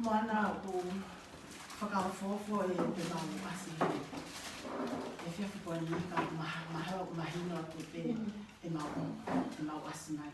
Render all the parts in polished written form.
Moana o whakawhawhawha e te mau asi e whiawhi poa ni ka mahawa o mahino a te e mau asi mai.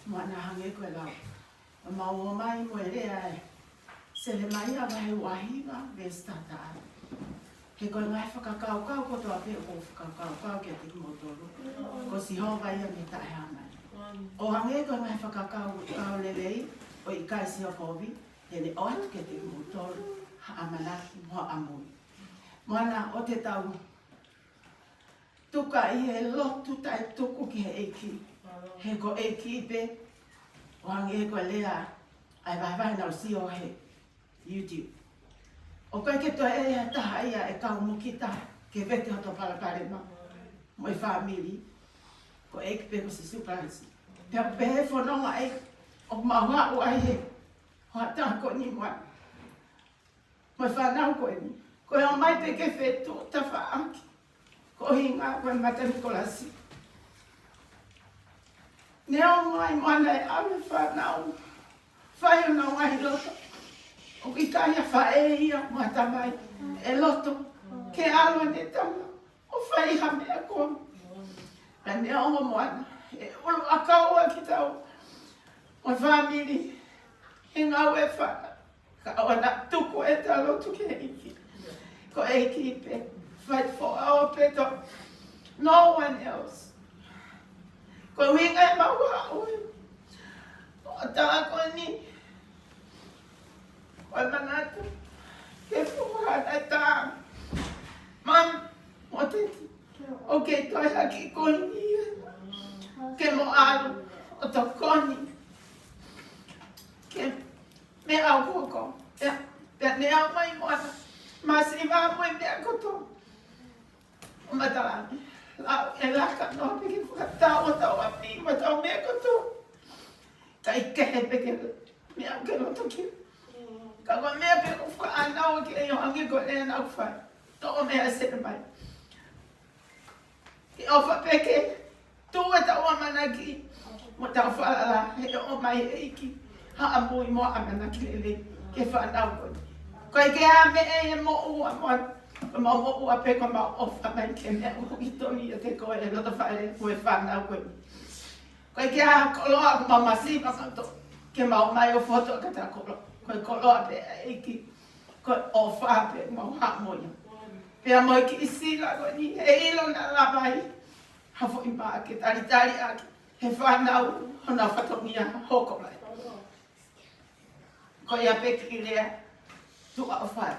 Moana hange koe lau. O mau o mai mo e rea e se le mai a wahe wahiwa ve stata a. He koe ngai whakakau koto a pe o whakakau ke te kumotoru. Ko si hoa vai a me tae hanai. O hange koe ngai whakakau lelei o i kai si o kovi. E le oatu ke te kumotoru ha amanaki mo amui. Moana o te tau tuka i he lotu tai tuku ki he eiki. He ko eiki pe o hange e koe lea ai vai nau si o he YouTube. O koe ke toa e taha ia e kau mukita ke vete o to paraparema mo i famili. Ko eiki pe ko si surprise. Pea pehe whanonga e o maua o ai he. Hoa taha ko ni moa. Moi whanau ko ni. Ko e o mai pe ke whetu ta whaaki. Ko hinga koe mata Nikolasi. Ne o mai moana e ame whanau. Whai o nau ai loto. O ki taia whae ia mata mai. E loto. Ke alwa ne tama. O whai ha mea koe. Na ne o moana. E ulu akaua ki tau. O famili. E ngau e whana, ka awa na tuku e ta lotu ke eiki. Ko eiki pe, fight for our peto, no one else. Ko winga e maua ui, o taha ko ni, ko manatu, ke fuhana e taha. Mam, mo teti, o ke toi haki koni, ke mo alu, o to koni. Ke me au koko, pia ne au mai moana, masi wa moe mea koto. O matalani, lau e laka no peke whakatau o tau a mi, ma tau mea koto. Ka i kehe peke mea ke loto ki. Ka koe mea peke whakaanau ki e hangi ko lea nau whai. To o mea sere mai. Ki ofa peke, tu e tau a manaki, mo tau whalala, he o mai eiki. Ha amui mo amana kilele ke whanau koni. Koe ke a me e mo ua moa. Ko ma mo ua pe ko ma ofa mai ke mea o i toni o te koe e loto whaere koe whanau koni. Koe ke a koloa ko ma masipa kanto. Ke ma o mai o foto ka ta kolo. Koe koloa pe a eiki. Koe o wha pe ma o ha moia. Pe a moi ki isila koni. E ilo na labai. Hafo i maa ke tari aki. He whanau hona whatongia hoko mai. Ko ia peki lea tu a whai.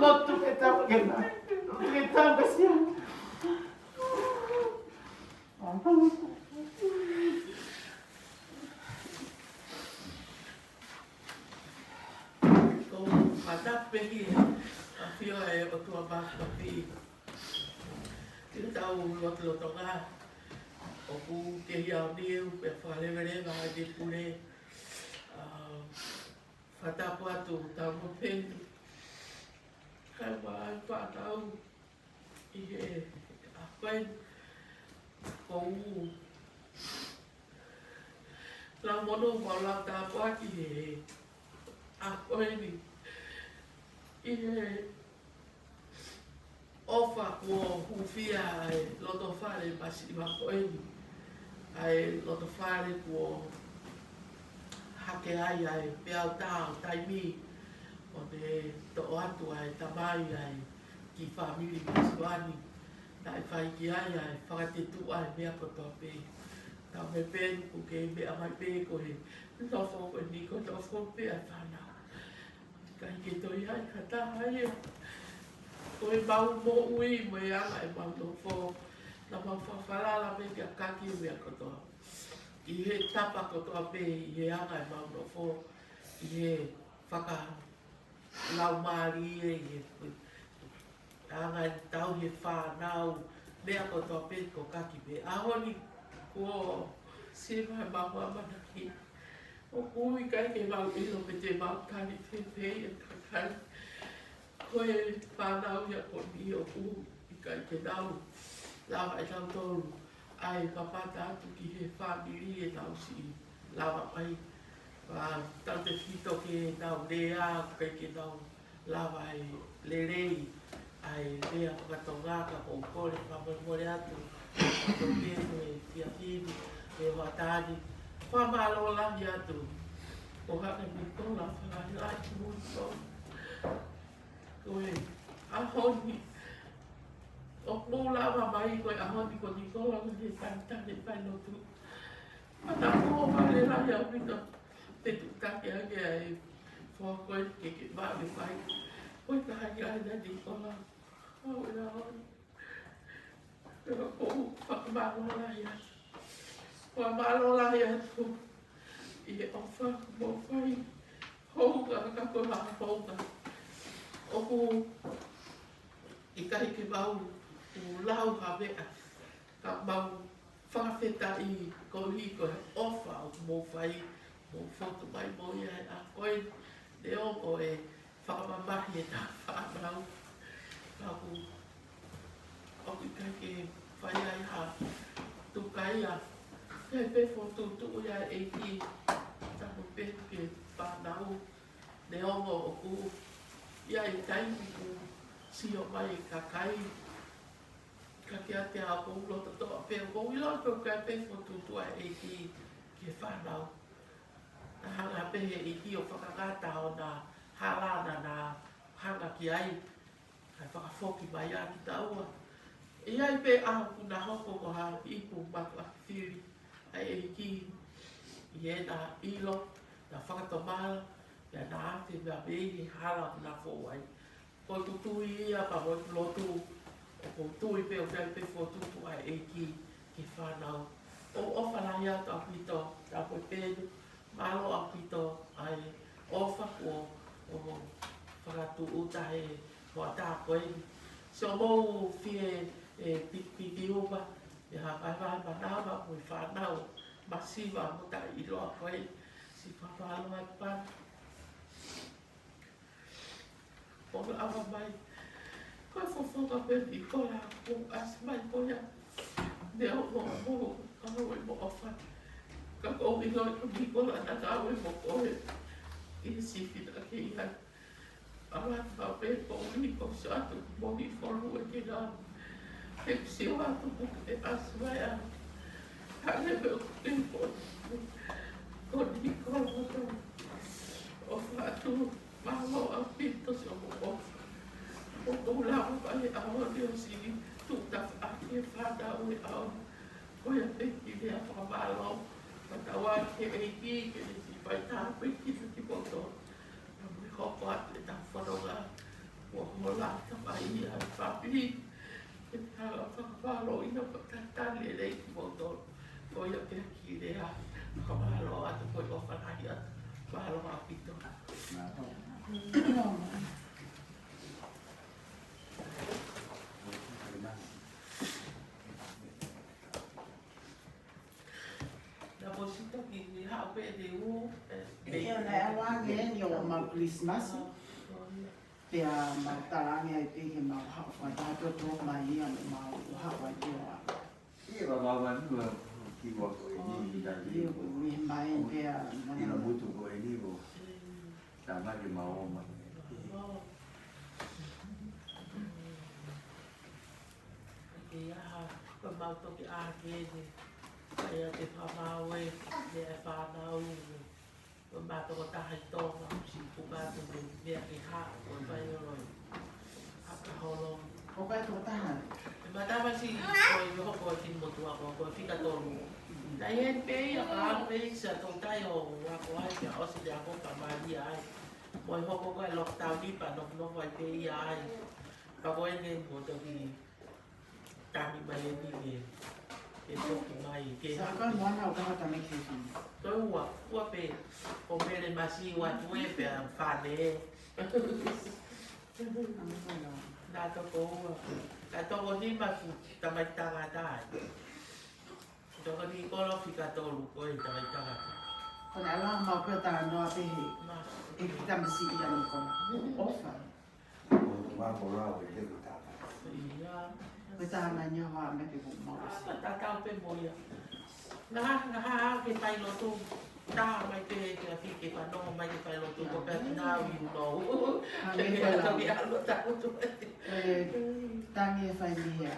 motu ke tau ke na. Ke tau ke sia. Ko matape ki a fio e o tua basta pi. Tira tau loto ngā. O ku ke hiao niu pe whalewere wa de pure. Whatapu atu tau mo pendu. Kai wai whatau i he a koe ko u. La mono mo la tapu aki he a koe ni. I he ofa ko hufia ai loto whare masi wa koe ni. Ai loto whare ko hake ai ai peau tau taimi. O te to'o atu ai tamai ai ki famili ki suani. Tai whai ki ai ai whakatetu ai mea kotoa pe. Tau me pen ku ke mea mai pe ko he. Tofo ko ni ko tofo pe ai whanau. Kai ke toi ai ka taha ia. Ko e mau mo ui mo e anga e mau no fo. Na mau whawhalala me kia kaki mea kotoa. I he tapa kotoa pe i he anga e mau no fo. I he whaka lau maari e he anga tau he whanau mea kotoa pe ko kaki pe ahoni ko se mai maua manaki o kui kai ke mau ilo me te mau kani te pe e kakai ko e whanau ia ko ni o ku i kai ke nau lawa e tau tolu ai papata atu ki he famili e tau si lawa mai tau te fito ke nau lea kai ke nau lawa e lerei ai lea whakatonga ka o kore whamamore atu o pēno e tiahini e watani whamalo langi atu o hana mi tola whangai ki mui tau koe ahoni o mōlawa mai koe ahoni ko Nikola ko te tantane whainotu mana mō wale lai au mino te tukake ake ai whakoe ke māme whai koe kahangi ai na Nikola au e ahoni pero ko whakamalo lai atu whamalo lai atu i e ofa mō whai houga ka koe maa houga o ku i kahi ke mau u lau hawea ka mau whakawheta i kohi koe ofa o mō whai mō whotu mai mō ia a koe le o e whakamamahi e tā whanau ka ku o ki kai ke whai ai ha tukai a kai pe whotu tu ia e ki tamu pe ke whanau le o ku ia i taimi ku sio mai ka kai ka kia te a ko ulo to to pe ko ulo ko ka pe fo tu tu e ki ke whanau na hanga pe e ki o whakangata o na halana na hanga ki ai kai whakafoki mai a ki taua e ai pe a ku na hoko ko ha i ku matu a whiri ai e ki i e na ilo na whakatomala ya na ate mea behi hala na fo ai ko tutu ia pa mo lotu o ko tui pe o kai pe fo tutu ai e ki whanau o ofa la ia ta pito ta po pe malo a pito ai ofa ko o whakatu uta he mo ta koe so mo fie e pipi upa e ha pai pai manama mo whanau masiva mo ta ilo a koe si whapalo ai pa o me awa mai. Koe whawhanga pe ni kola o as mai koia. Ne o mo awe mo ofa. Ka ko i loi ko ni kola na awe mo koe. I sifina ke ia. Awa ka pe ko ni ko satu mo ni foru e ke na. Ke siwa atu mo ke as mai a. Hale me o ke ko. Ko ni kola mo to. Ofa atu. Malo a pito si o mo o lau ai ao leo si tu ta a ke fada o ao ko ia pe ki le a whamalo pa tawa ke e ki ke si pai ta pe ki tu ki poto na me hopo atu e ta whanonga o Mola tamai ya famili. Kalau ina patatan lele motor. Koyo ke kire ya. Kamalo atu koyo fanaya. Kalau apito. Naposito kini hape de u. Ia na awa nge ni o ma Christmas. Pea matarangi ai peke ma hawa tato to mai ia ma hawa ia. Ia bawa ni ba kiwa ko ini dari. Ia ni mai pea. Ina mutu ko ini bo. Sama ke mau ma. Ia ko mau to ki a ke ni. Ia te pamawe le fa na u. Ko ma to ta hai to na si pu ka te me ki ha ko pa yo lo. Apa holo. O kai to tahan. Madama si ko ko tin mo tua ko fika to. Dai en pe ya ka pe sa to tai o wa ko ai ya o si ya ko ka ma di ai. Mo ho ko ko lockdown di pa no vai pe ya ai. Ka ko en mo to ki ta mi ma le ni ke to ki mai ke. Sa ka mo na o ka ta me ke. To wa pe ko me le ma si wa tu e pe fa le. Na to ko Kato ko ni masu tamai tanga dai. To ko ni ko lo fika to lu ko e tamai tanga. Ko na la ma pe ta no a pe he. E ki ta masi ia ni ko. Ofa. Ma ko ra ko te ko ta. Iya. Pe ta na nya wa me pe ko ma. Ta ta pe mo ya. Na ke pai lo tu. Ta mai pe ke fi ke pa no mai ke pai lo tu ko pe na wi no. Ke ta bi a lo ta tu. Tangi e fai mia.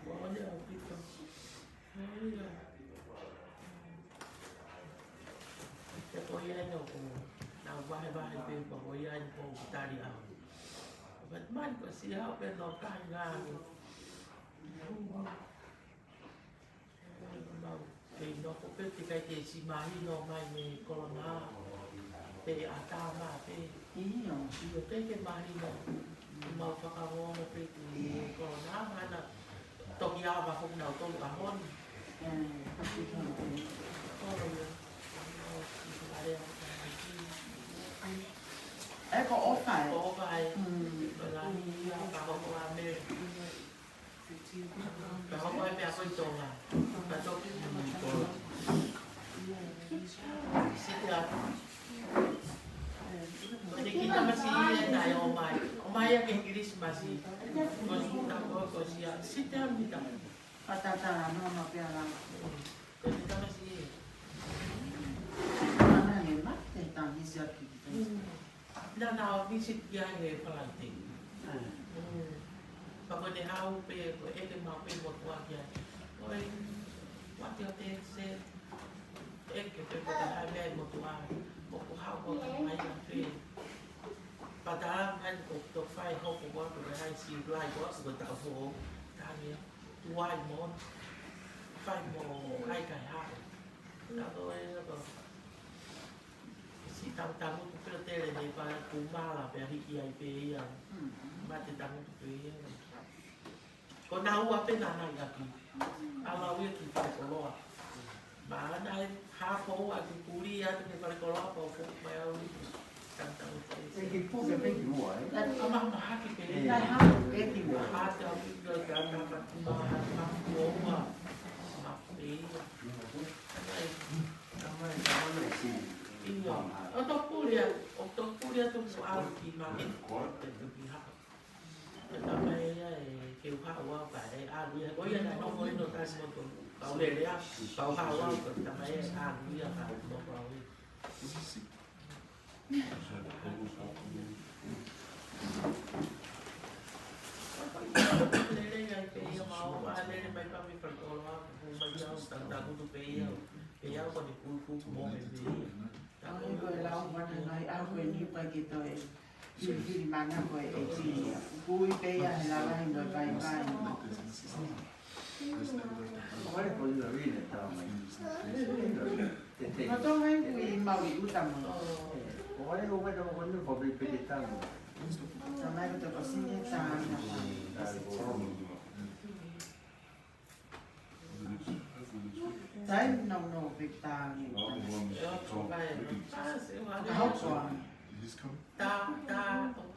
Olha, Vitor. Olha. Te poi ai no ko. Na vai pe ko poi ai ko tari a. But man ko si a pe no kainga. Mau pe no ko pe te kai te si mai no mai me corona. Pe ata ma pe. Io. Io pe ke mai no. Mau whakarongo pe te corona mana toki awa hoki nau tolu ka honi. E ko ofa e. Ofa e. Wala ni ka hoko a me. Ka hoko e mea koi tonga. Ka toki ni ko. Sita. Jadi kita masih na o mai. O mai a ke Christmas. Ko kita ko sia. Sita mita. Patata no no pe ala. Ko kita masih. Ana ne mate tangi sia ki. Na visit ya he palante. Pagod ni hau pe ko e ke ma pe mo kwa ya. Oi. What you think say? E ke pe ko ha me mo tua. Mo ko hau ko mai na pe. Padahal kan to fai ho ko wa ko hai si lai ko ko ta ho. Ta ni tuai mo. Fai mo hai kai ha. Na ko e ko. Si tamu tu pe tele ni pa kumala pe hiki ai pe ia. Ma te tamu tu pe ia. Ko na ua pe na nai aki. Ala ua ki pa ko loa. Ma na ha po a ki puri a te pa ko loa po ko mai au. Tanta o pe. E ki pu ke pe ki ua e. Na ma ha ki pe. Na ha pe ki wa. Ha te au ki ka ka pa ma ma ko ma. Ma pe. Ai si. Iya. Otto puria tu soal ki ma ke ko te ki ha. Ta mai ke ha wa pa ai a lu ya ko ya na no mo no ta mo to. Ka le le ya. Ka ha wa ko ta mai a lu ya ka no pa wi. Le le ya ke ya ma wa le le mai pa mi pa ko wa ko mai ya ta ta ku tu pe ya. Pe ya ko ni ku mo me pe. Ai ko la o mana nai a ko ni pa ki to e. Ki mana ko e ki. Kui pe ya la vai no vai vai. Ora ko io vine ta mai. No to mai kui mau i uta mo. O Why you went over when you for big big time? Sama ko to kasi niya sa Time no big time. How far? Ta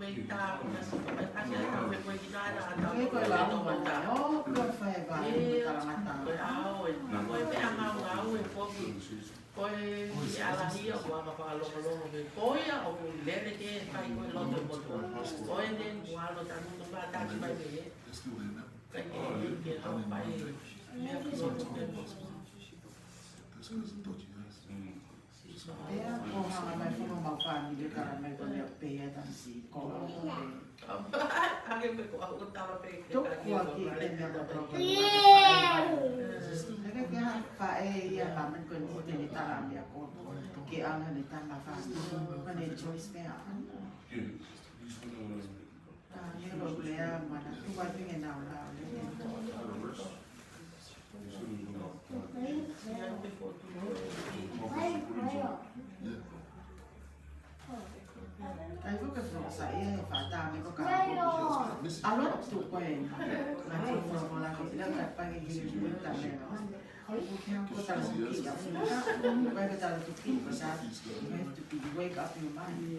mấy ta anh về quê đi ra là Cái coi là ông bà nó có phải bà quê áo quê mấy anh áo quê quê ala hiyo kwa mapalong về quê ở lẽ cái phải quê lo được một quê nên qua lo ta cũng ba ta chỉ phải về cái không phải nghe cái số tiền Kaya kung may mga family ka may pagpapaya tansi ko. Agak aku tahu pe. Tuk kuaki kena berapa. Naga kaya pae ya maman ko ni tinita amya ko. Ki ang hanita mafast. Kani choice me an. Ni problema mana tu ba pinge na la. Ay ko ka from sa iya fa ta me ko ka. Alot tu ko en. Na ti mo la ko sila ka pa ni gili ta me. Ko ta mo ki ya. Ba ka ta tu ki ko sa. You have to wake up your mind.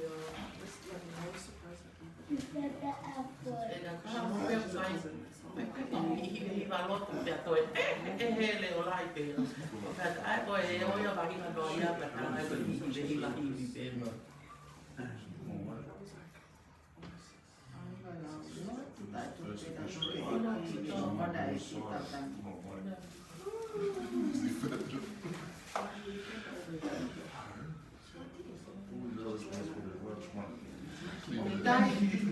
Valor per toi le olai per ai poi io va in noia per andare con i figli la vivi per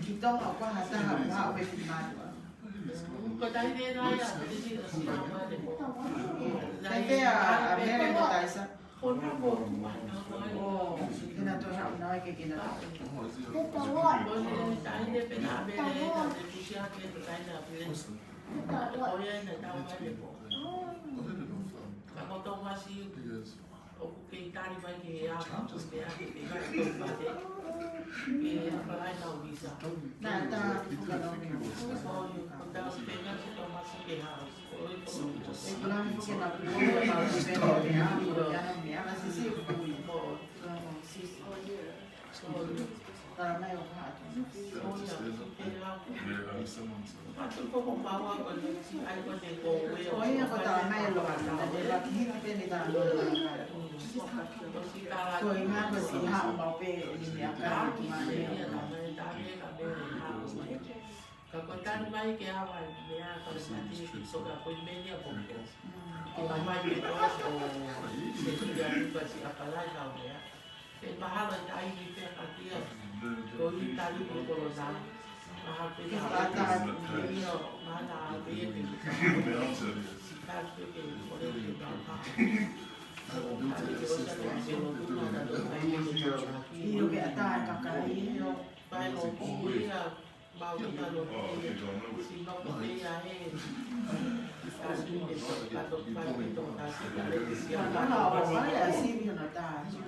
Kita apa hasa apa apa có tay đi đây à cái gì là sao mà để Kaya meron mo tayo sa con nó buồn mà nó nói kinatuhan na kay kinatuhan. con tay đi bên nào bên đây là để đi chơi cái cái nào bên có yên là tao phải để bộ các con tông hoa siêu cái tay đi bay cái áo cái cái tông cái cái apply nào đi sao Na ta gano'n yun. Daw pena sa Thomas ke house. Bilang mo kinapulo na bibento niya, yan niya kasi si Puyo. Tama yung hato. Patut ko kung bawa ko si ay ko ne ko we. Oy ako tama yung lugar na nila hindi nila Koy nga ko si ha mo pe niya ka tumani. Kakutan mai ke awal dia kalau nanti besok aku media pokok. Kita mai itu so sekian pasti apa lagi kau ya. Mahal tadi kita kaki kau tadi berkorona. Mahal kita kata dia mana dia kita. Sikat kita boleh kita. Iyo kaya tayo kakain. Baik dia bao kita lo si no dia kasi ni pato pato kasi kale siya Ano ako ba ya si yun na tayo.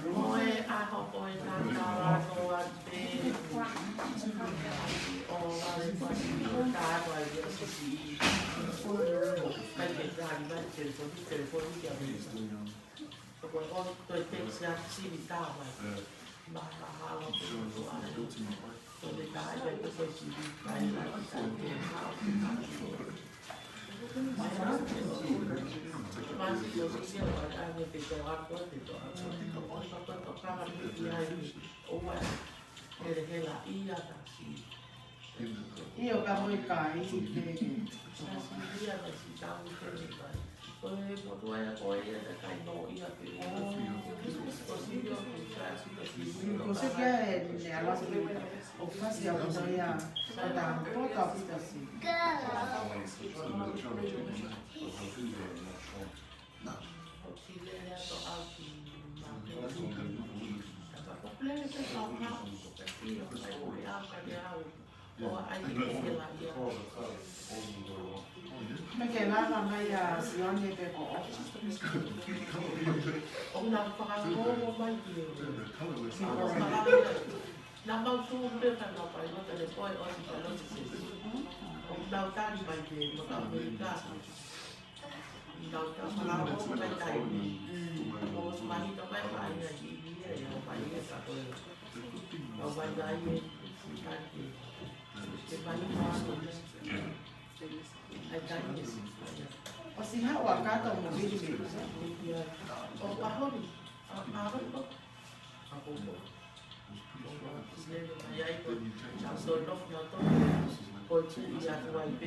Moe aho koe na no ate o vale pasi ta to ai so si kai ke dai ba telefon ya so ko to text ya si ta ba ba ha lo Tôi đã về tôi phải chỉ đi cái là cái tiền nào mà chỉ có sự kiện ở đây người thì tôi ăn có thì tôi ăn có các bạn đi hay đi ốm vậy hay là ý là Iyo ka mo kai si dia là chỉ tao cái này vậy tôi một tuổi là coi là cái nội là cái có gì đó cũng sẽ Kasi kaya ni alas ko o kasi ako sa iya sa dam ko tapos kasi. Me ke lava mai a sione pe ko. Ông làm phá ngô mai kìa. Làm bao xu đưa thằng nào phải nó phải coi ở thì phải nó sẽ ông đào ta đi bài về một ở America. Đào ta phá ngô mai cày. Ngô mai nó phải phải là gì vậy? Nó phải là cả rồi. Ông bài gái gì? Cái bài hoa rồi. Ai cày gì? O si ha wa ka to mo bi bi. Ông bà hôn. À vẫn có. Aku Ayah ikut Sonok nyoto Kocu yang YB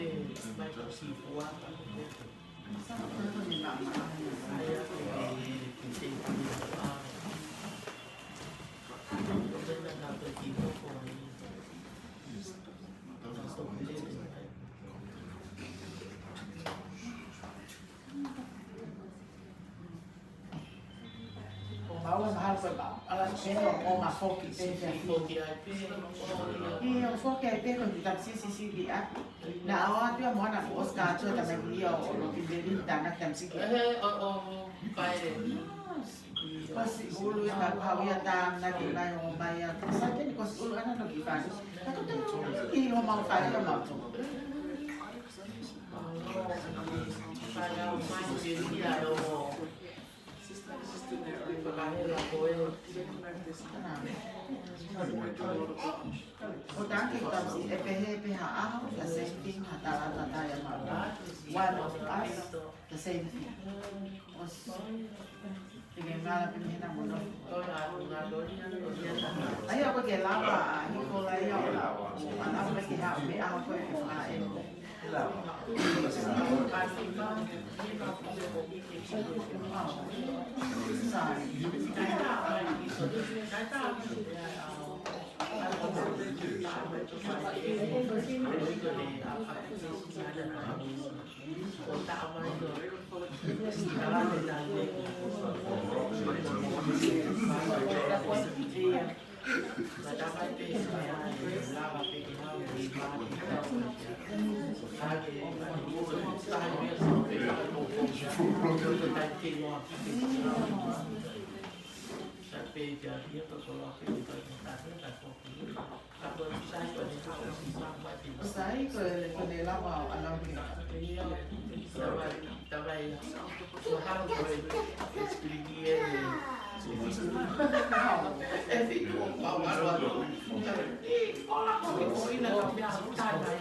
Michael Sifuan Ayah penting Kemudian nak berkino Mau mahal pa ba? Alas pero o mafoki pe pe. E o foki ai pe con ta si di a. Na awa tu mo na Oscar tu ta mai io o lo que dele ta na tam si. Pai Kasi ulu na kawia ta na ki na o mai a. Sa ke ni kasi ulu ana no ki fa. Ta ko ta i lo mau fa ya mau tu. Saya mai dia lo O tanto então se é PRP a the same thing hata ya mara one of us the same thing os tinggal pinina mo no ayo ko ke lava ni ko la yo ana ko ke ha me a ko e fa Sai con le lava alla fine. Também o ralo foi expliquei é fico ao lado e olha como foi na cabeça tá aí